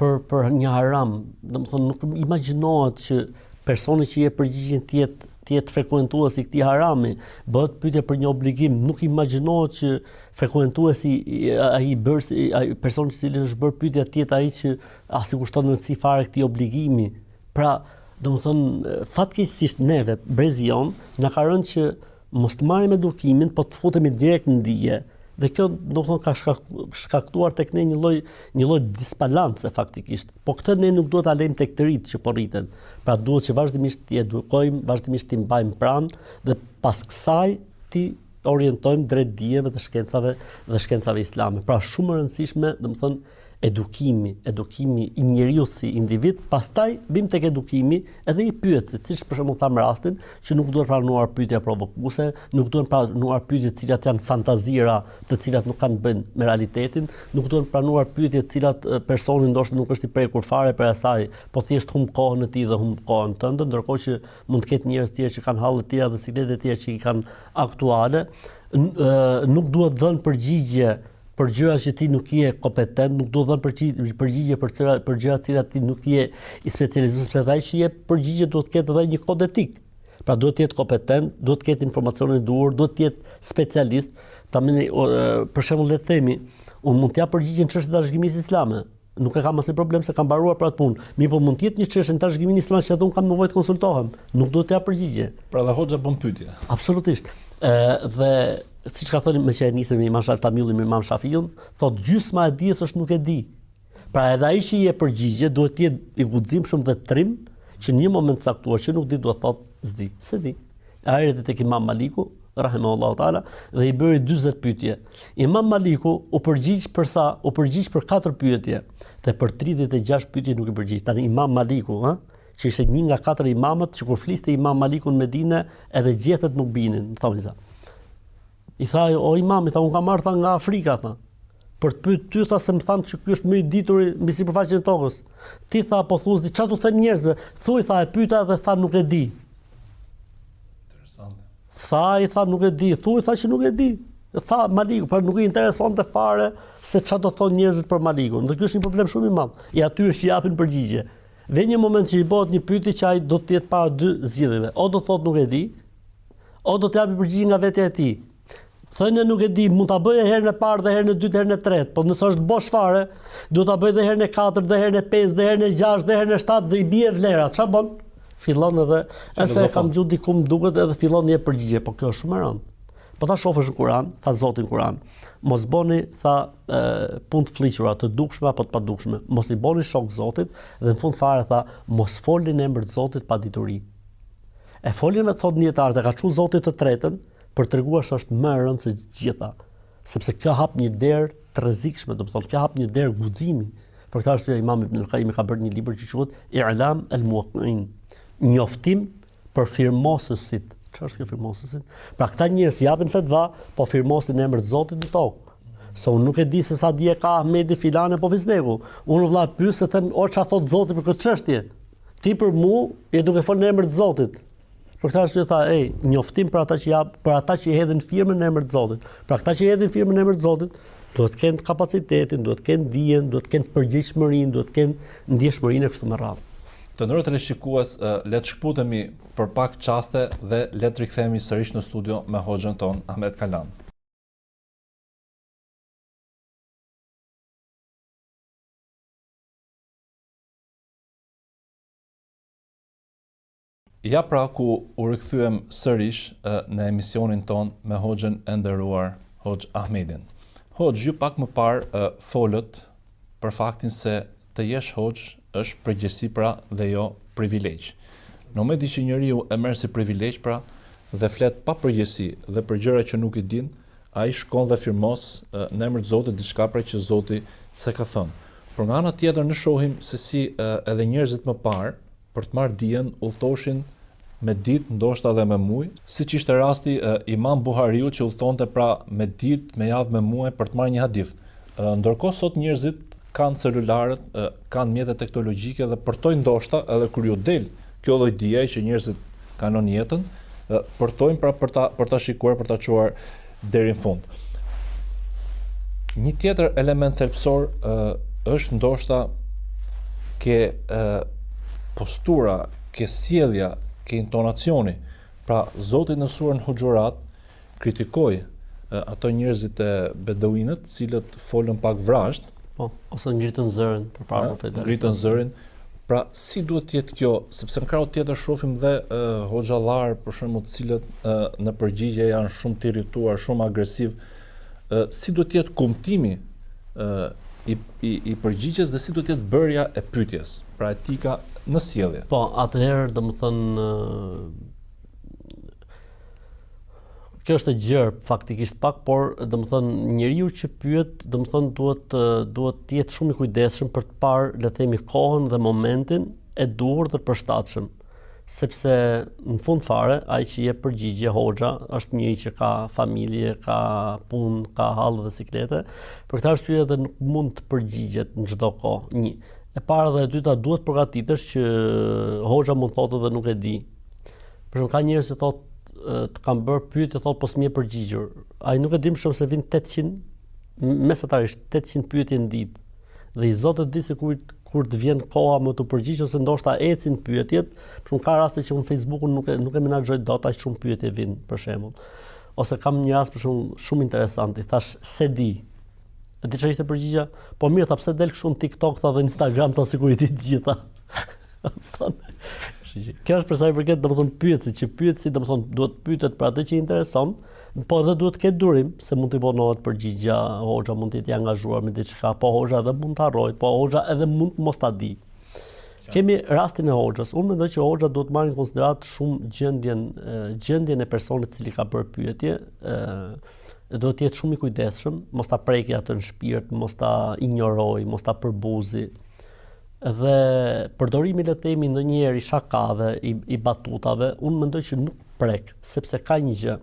për një haram, domethënë nuk imagjinohet që personi që jep përgjigjen të jetë frekuentues i këtij harami, bëhet pyetje për një obligim, nuk imagjinohet që frekuentuesi ai personi i cili është bërë pyetja të jetë ai që as i kushton rëndësi fare këtij obligimi. Pra, domethënë fatkeqësisht neve brezion na ka rënë që mos të marrim edukimin, po të futemi direkt në dije. Dhe kjo domethënë ka shkaktuar tek ne një lloj disbalance faktikisht. Po këtë ne nuk duhet ta lejmë tek të rit që po rriten. Pra duhet që vazhdimisht t'i edukojmë, vazhdimisht t'i mbajmë pranë dhe pas kësaj t'i orientojmë drejt dijeve dhe shkencave islame. Pra shumë e rëndësishme, domethënë edukimi i njeriu si individ, pastaj vim tek edukimi edhe i pyetësit, siç për shembull tham rastin që nuk duhet pranuar pyetja provokuese, nuk duhet pranuar pyetje të cilat janë fantazira, të cilat nuk kanë bën me realitetin, nuk duhet pranuar pyetje të cilat personi ndoshta nuk është i prekur fare për asaj, po thjesht humb kohën e tij dhe humb kohën tënde, ndërkohë që mund të ketë njerëz të tjerë që kanë halle të tjera dhe siklete të tjera që i kanë aktuale, nuk duhet dhënë përgjigje për gjëra që ti nuk je kompetent, nuk duhet dhënë përgjigje për gjëra të cilat ti nuk je i specializuar, sepse ai që jep përgjigje duhet të ketë edhe një kod etik. Pra duhet të jetë kompetent, duhet të ketë informacionin e duhur, duhet të jetë specialist. Për shembull le të themi, unë mund t'jap përgjigjen në çështën e trashëgimisë islame. Nuk e kam asnjë problem se kam mbaruar për atë punë. Mirë, po mund të jetë një çështje në trashëgiminë islame që unë kam nevojë të konsultohem. Nuk duhet t'jap përgjigje. Pra dhe hoxha bën pyetje. Absolutisht. Dhe siç ka thënë më që e nisëm me Imam Shamilli me Imam Shafiun, thotë gjysma e dijes është nuk e di. Pra edhe ai që i jep përgjigje duhet të jetë i guximshëm dhe trim që në një moment të caktuar që nuk di duhet thotë s'di, s'e di. Ai erdhi tek Imam Maliku rahimahullahu taala dhe i bëri 40 pyetje. Imam Maliku u përgjigj për sa? U përgjigj për 4 pyetje dhe për 36 pyetje nuk i përgjigj. Tani Imam Maliku, që ishte një nga 4 imamët që kur fliste Imam Maliku në Medinë edhe gjethet nuk binin, thonë sa. I tha, o imam, unë kam marrë nga Afrika, tha. Për të pyet ty tha se më thanë që ky është më i ditur mbi sipërfaqen e tokës. Ti tha po thuaj çfarë do thënë njerëzve? Thuaj tha e pyeta dhe tha nuk e di. Interesante. Tha nuk e di, thuaj tha që nuk e di. Tha Maliku, por nuk i interesonte fare se çfarë do thonë njerëzit për Malikun. Dhe ky është një problem shumë i madh. I atyre që japin përgjigje. Dhe një moment që i bëhet një pyetje që ai do të jetë para dy zgjedhjeve. O do thotë nuk e di, o do të japi përgjigje nga vetja e tij. Thënë nuk e di, mund ta bëjë herën e parë dhe herën e dytë, herën e tretë, po nëse është bosh fare, do ta bëjë dhe herën e katërt, dhe herën e pestë, dhe herën e gjashtë, dhe herën e shtatë dhe i bie vlera. Çfarë bën? Fillon edhe ose kam gjuhë diku më duket edhe fillon të jep përgjigje, po kjo është shumë e rëndë. Po ta shohësh në Kur'an, tha Zoti në Kur'an, mos bëni tha punë të fliqura, të dukshme apo të padukshme. Mos i bëni shok Zotit dhe në fund fare tha mos folni në emër të Zotit pa dituri. E foljen me thot dietarët e ka çu Zotit të tretën për treguar se është më e rëndë se gjitha, sepse kjo hap një derë të rrezikshme, do të thotë kjo hap një derë guximi. Për këtë arsye Imam Ibn al-Qayyim ka bërë një libër që quhet I'lam al-Muwaqqi'in, njoftim për firmosësit. Çfarë është kjo firmosësit? Pra këta njerëz japin fatva, po firmosin në emër të Zotit në tokë. Se unë nuk e di se sa dije ka Ahmedi filane po Fisneku. Unë vëlla pyes se them o çfarë thot Zoti për këtë çështje. Ti për mua je duke folur në emër të Zotit. Për këtë arsye tha, njoftim për ata që i hedhin firmën në emër të Zotit. Pra ata që i hedhin firmën në emër të Zotit, duhet të kenë kapacitetin, duhet të kenë dijen, duhet të kenë përgjegjësinë, duhet të kenë ndjeshmërinë kështu me radhë. Të nderuar televizionist, le të shkputemi për pak çaste dhe le të rikthehemi sërish në studio me hoxhën ton Ahmet Kalan. Ja pra ku u rikthyem sërish në emisionin ton me hoxhën e nderuar Hoxh Ahmedin. Hoxh, ju pak më parë folët për faktin se të jesh hoxh është përgjegjësi pra dhe jo privilegj. Në momentin që njeriu e merr si privilegj pra dhe flet pa përgjegjësi dhe për gjëra që nuk i din, ai shkon dhe firmos në emër të Zotit diçka pra që Zoti s'e ka thënë. Por nga ana tjetër ne shohim se si edhe njerëzit më parë për të marrë dijen udhtoshin me ditë, ndoshta edhe me muaj, siç ishte rasti Imam Buhariu që udhtonte pra me ditë, me javë, me muaj për të marrë një hadith. Ndërkohë sot njerëzit kanë celularët, kanë mjetet teknologjike dhe përtojnë ndoshta edhe kur ju del kjo lloj dije që njerëzit kanë në jetën, përtojnë pra për ta shikuar, për ta çuar deri në fund. Një tjetër element thelbësor është ndoshta ke postura, ke sjellja, ke intonacioni. Pra, Zoti në surën Huxhurat kritikoi ato njerëzit e beduinët, cilët folën pak vrasht, po, ose ngritën zërin përpara profetit. Ngritën zërin. Pra, si duhet të jetë kjo, sepse në krau tjetër shohim dhe hoxhallar, për shembull, të cilët në përgjigje janë shumë të irrituar, shumë agresiv. Si duhet të jetë kumtimi i përgjigjes dhe si duhet të jetë bërja e pyetjes, pra etika në sjellje. Po, atëherë domethënë kjo është e gjerë faktikisht pak, por domethënë njeriu që pyet, domethënë duhet të jetë shumë i kujdesshëm për të parë, le të themi, kohën dhe momentin e duhur dhe të përshtatshëm. Sepse në fund fare, ai që jep përgjigje hoxha është njëri që ka familje, ka punë, ka hallë dhe siklete. Për këtë arsye edhe nuk mund të përgjigjet në çdo kohë. Një. E para dhe e dyta, duhet përgatitesh që hoxha mund thotë dhe nuk e di. Për shembull, ka njerëz që thotë të kam bërë pyetje, thotë po s'më e përgjigjur. Ai nuk e di më shumë se vin 800 mesatarisht 800 pyetje në ditë. Dhe i Zotit di se kur të vjen koha më të përgjigj ose ndoshta ecin pyetjet, për shembull ka raste që unë Facebookun nuk e menaxhoj dot, aq shumë pyetje vin për shembull. Ose kam një rast për shembull shumë interesant, i thash se di. E di çfarë ishte përgjigja? Po mirë, tha pse del kështu në TikTok tha dhe Instagram tha sikur i di të gjitha. Kjo është për sa i përket domethënë pyetësit, që pyetësi domethënë duhet pyetet për atë që i intereson, po edhe duhet të ketë durim se mund të bonohet përgjigja, hoxha mund të jetë i angazhuar me diçka, po hoxha edhe mund të harrojë, po hoxha edhe mund mos ta di. Kemi rastin e hoxhës. Unë mendoj që hoxha duhet marrë në konsiderat shumë gjendjen e personit i cili ka bërë pyetje, duhet të jetë shumë i kujdesshëm, mos ta prekë atë në shpirt, mos ta injorojë, mos ta përbuzi. Dhe përdorimi le të themi ndonjëherë i shakave, i batutave, unë mendoj që nuk prek, sepse ka një gjë.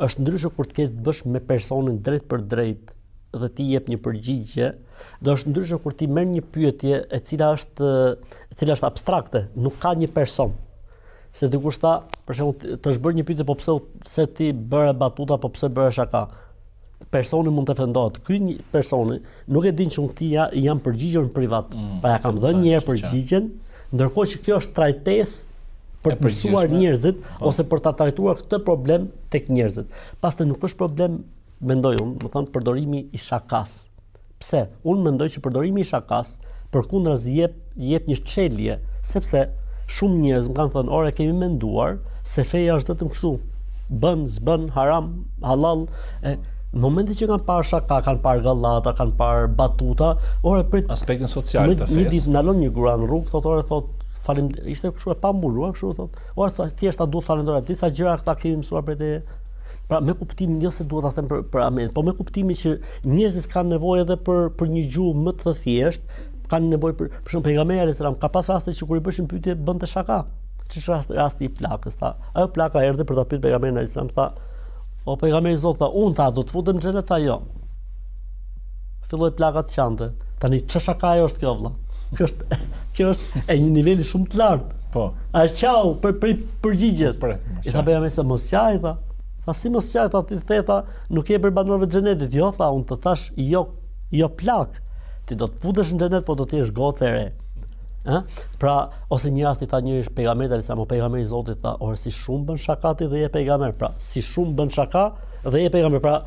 Është ndryshe kur të kesh bësh me personin drejt për drejt dhe ti jep një përgjigje, dhe është ndryshe kur ti merr një pyetje e cila është abstrakte, nuk ka një person. Se dikush tha, për shembull, të është bërë një pyetje, po pse ti bëre batuta, po pse bëre shaka? Personi mund të ofendohet. Ky personi nuk e din që unë këtij jam përgjigjur në privat. Pra ja kam dhënë një herë përgjigjen, ndërkohë që kjo është trajtesë për të mësuar njerëzit ose për ta trajtuar këtë problem tek njerëzit. Pastaj nuk është problem, mendoj unë, do të thonë përdorimi i shakas. Pse? Unë mendoj që përdorimi i shakas përkundraz jep një çelje, sepse shumë njerëz më kanë thënë, "Ore, kemi menduar se feja është vetëm kështu. Bën, s'bën, haram, halal." Në momentin që kanë parë shaka, kanë parë gallata, kanë parë batuta, ore prit aspektin social të fesë. Një ditë ndalon një grua në rrugë, thotë, ishte kështu e pambuluar, kështu thotë. Ore thjesht ta duhet falenderoj, disa gjëra këta kemi mësuar prej teje. Pra me kuptimin jo se duhet ta them për amen, po me kuptimin që njerëzit kanë nevojë edhe për një gjuhë më të thjeshtë, kanë nevojë për shembull pejgamberi alayhis salam ka pas raste që kur i bëshin pyetje bënte shaka. Ç'është rasti i plakës, tha. Ajo plaka erdhi për ta pyetur pejgamberin alayhis salam, tha, "O pejgamberi i Zotit, tha, unë tha do të futem në xhenet, tha jo." Filloi plaka të qante. Tani ç'a shaka ajo është kjo vëlla? Kjo është e një niveli shumë të lartë. Po. A çau për përgjigjes. I tha pejgamberi se mos qaj, tha. Tha si mos qaj, tha, ti theta nuk je për banorëve të xhenetit. Jo, tha, unë të thash jo plak. Ti do të futesh në xhenet, po do të jesh gocë e re. Pra, ose një rast i tha njëri pejgamberit sa mo pejgamberi i Zotit tha, "Ore si shumë bën shakati dhe je pejgamber." Pra, si shumë bën shaka dhe je pejgamber. Pra,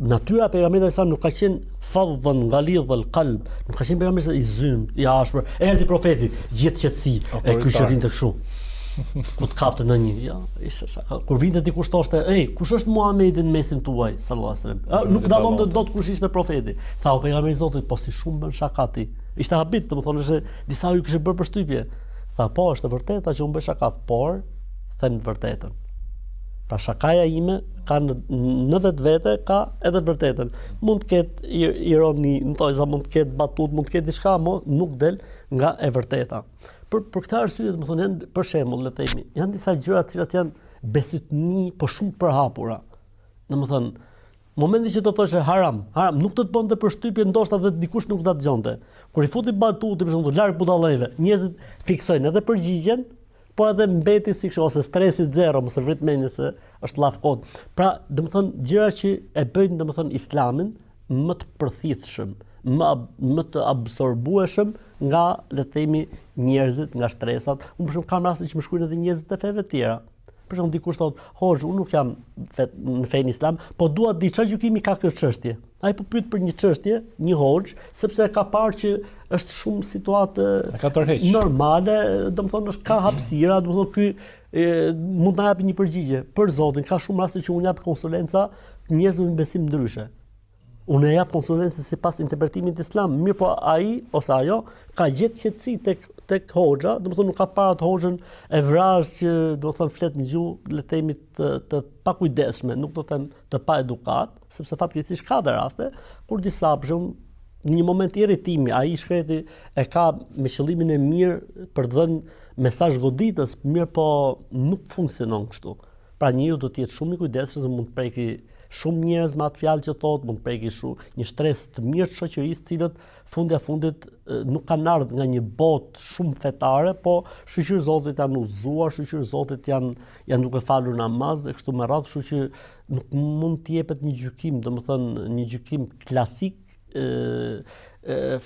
natyra e pejgamberit sa nuk ka qenë fadhën ghalidhul qalb, nuk ka qenë pejgamberi i zymt, i ashpër. Erdhi profeti, gjithë qetësi, e ky që rinte kështu. Ku të kapte në një, ja, ishte shaka. Kur vinte dikush thoshte, "Ej, kush është Muhamedi në mesin tuaj?" sallallahu alaihi wasallam. Nuk dallon dot kush ishte profeti. Tha o pejgamberi i Zotit, "Po si shumë bën shakati." Ishte habit, domethënë është disa ju kishin bërë përshtypje. Tha, "Po, është e vërtetë që unë bëj shaka, por them të vërtetën." Pra shakaja ime ka në vetvete ka edhe të vërtetën. Mund të ketë ironi, mund të ketë batut, mund të ketë diçka, mo nuk del nga e vërteta. Për këtë arsye, domethënë, për shembull, le të themi, janë disa gjëra të cilat janë besytni, po shumë përhapura. Domethënë, momenti që do të thoshë haram, nuk do të bënte përshtypje ndoshta dhe dikush nuk do ta dëgjonte. Kur i futi batuti për shembull larg budallëve, njerëzit fiksojnë edhe përgjigjen, po edhe mbeti si kështu ose stresi zero, mos e vrit mendje se është llaf kod. Pra, domethënë gjëra që e bëjnë domethënë Islamin më të përthithshëm, më të absorbueshëm nga, le të themi, njerëzit, nga shtresat. Unë për shembull kam raste që më shkruajnë edhe njerëzit e feve të tjera. Për shembull dikush thotë, "Hoxh, unë nuk jam në fenë islam, po dua të di çfarë gjykimi ka kjo çështje." Ai po pyet për një çështje, një hoxh, sepse ka parë që është shumë situatë normale, domethënë ka hapësira, domethënë ky mund të na japi një përgjigje. Për Zotin, ka shumë raste që unë jap konsulenca njerëzve me besim ndryshe. Unë e jap konsulencën sipas interpretimit islam, mirë po ai ose ajo ka gjetë qetësi tek hoxha, domethënë nuk ka parë atë hoxhën e vrarës që domethënë flet në gjuhë, le të themi të pakujdesshme, nuk do të them të pa edukat, sepse fatkeqësisht ka dhe raste kur disa për shembull në një moment i irritimi, ai shkreti e ka me qëllimin e mirë për të dhënë mesazh goditës, mirë po nuk funksionon kështu. Pra njeriu do të jetë shumë i kujdesshëm se mund të preki shumë njerëz me atë fjalë që thotë, mund të preki një stres të mirë të shoqërisë, të cilët fundit nuk kanë ardhur nga një botë shumë fetare, po shoqërë Zotit janë udhëzuar, shoqërë Zotit janë duke falur namaz e kështu me radhë, kështu që nuk mund të jepet një gjykim, domethënë një gjykim klasik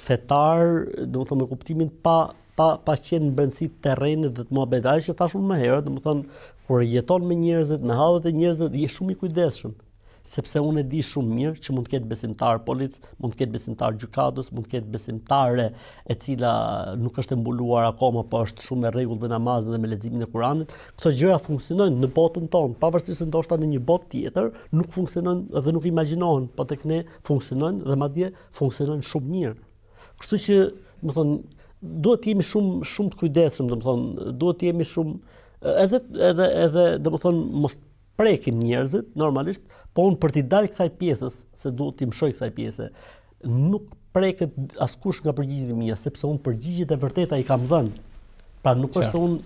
fetar, domethënë me kuptimin pa qenë në brendësi të terrenit dhe të muhabetit, që thash unë më herët, domethënë kur jeton me njerëzit, me hallet e njerëzit, je shumë i kujdesshëm. Sepse unë e di shumë mirë që mund të ketë besimtar polic, mund të ketë besimtar gjykatës, mund të ketë besimtare e cila nuk është e mbuluar akoma, po është shumë e rregullt me namazin dhe me leximin e Kuranit. Këto gjëra funksionojnë në botën tonë, pavarësisht se ndoshta në një botë tjetër nuk funksionojnë dhe nuk imagjinohen, po tek ne funksionojnë dhe madje funksionojnë shumë mirë. Kështu që, domethënë, duhet të jemi shumë të kujdesshëm, domethënë, duhet të jemi shumë edhe domethënë mos prekim njerëzit normalisht, po unë për t'i dalë kësaj pjesës, se duhet t'i mshoj kësaj pjese, nuk preket askush nga përgjigjet e mia, sepse unë përgjigjet e vërteta i kam dhënë. Pra nuk është se unë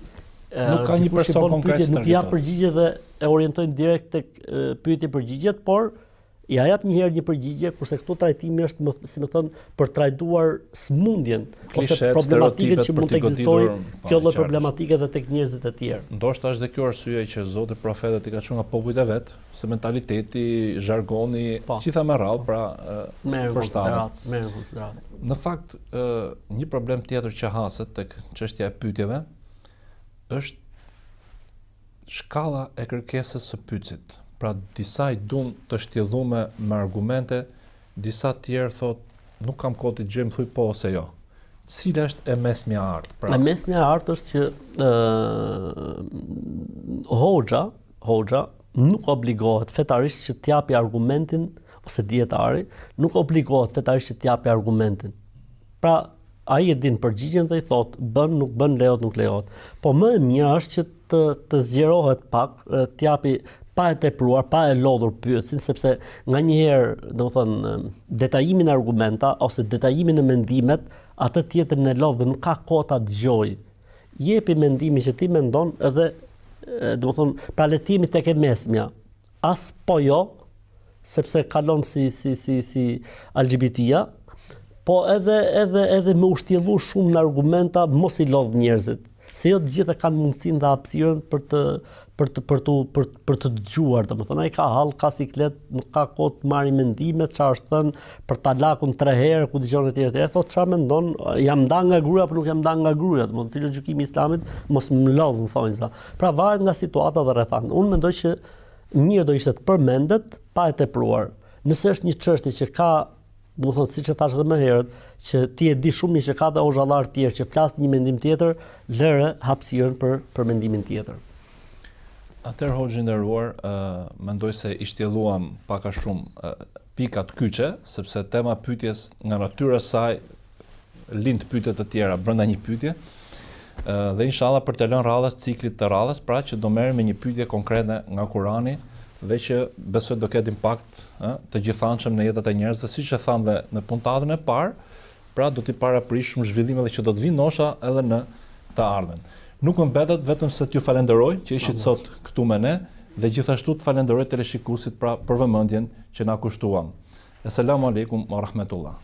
nuk ka një person konkret, nuk jap përgjigje dhe e orientojnë direkt tek pyetje përgjigjet, por ja jap një herë një përgjigje, kurse këtu trajtimi është, si më thon, për trajtuar smundjen ose problematikën që mund të ekzistojë, kjo lloj problematike edhe tek njerëzit e tjerë. Ndoshta është dhe kjo arsye që Zoti profetët i ka çuar nga popujt e vet, se mentaliteti, zhargoni, gjitha me radhë, pra merr konsiderat. Në fakt, një problem tjetër që haset tek çështja e pyetjeve është shkalla e kërkesës së pyetësit. Pra disa i duan të shtjellume me argumente, disa tjerë thotë nuk kam kohë të gjejmë, thuj po ose jo. Cila është e mesmja art? Pra, e mesmja art është që hoxha nuk obligohet fetarisht që t'japi argumentin, ose dietari, nuk obligohet fetarisht që t'japi argumentin. Pra, ai e din përgjigjen dhe i thotë bën, nuk bën, lejohet, nuk lejohet. Po më e mirë është që të zgjerohet pak, t'japi pa e tepruar, pa e lodhur pyetësin, sepse nganjëherë, domethënë, detajimin e argumenta ose detajimin e mendimet, atë tjetër në lodh dhe nuk ka kohë ta dëgjoj. Jepi mendimin që ti mendon edhe, domethënë, pra le të jemi tek e mesmja. As po jo, sepse kalon si LGBT-ja, po edhe me ushtjellu shumë në argumenta, mos i lodh njerëzit. Se jo të gjithë kanë mundësinë dhe hapësirën për të dëgjuar, domethënë ai ka hall, ka siklet, nuk ka kohë të marrë mendime, çfarë është thënë për talakun 3 herë, ku dëgjon etj. Thotë çfarë mendon, jam ndan nga gruaja apo nuk jam ndan nga gruaja, domethënë cilë gjykimi i Islamit mos më lodh në thonjza. Pra varet nga situata dhe rrethana. Unë mendoj që mirë do ishte të përmendet pa e tepruar. Nëse është një çështje që ka, domethënë siç e thash edhe më herët, që ti e di shumë mirë që ka dhe hoxhallar të tjerë që flasin një mendim tjetër, lëre hapësirën për mendimin tjetër. Atëherë hoxhë i nderuar, mendoj se i shtjelluam pak a shumë pika të kyçe, sepse tema pyetjes nga natyra e saj lind pyetje të tjera brenda një pyetje. Dhe inshallah për të lënë radhës ciklit të radhës, pra që do merrem me një pyetje konkrete nga Kurani dhe që besoj do ketë impakt të gjithanshëm në jetët e njerëzve, siç e tham dhe në puntatën e parë, pra do t'i paraprishim zhvillimet që do të vinë nosha edhe në të ardhmen. Nuk më mbetet vetëm se t'ju falenderoj që ishit sot këtu me ne dhe gjithashtu të falenderoj teleshikuesit pra për vëmendjen që na kushtuan. Asalamu alaykum wa rahmatullah.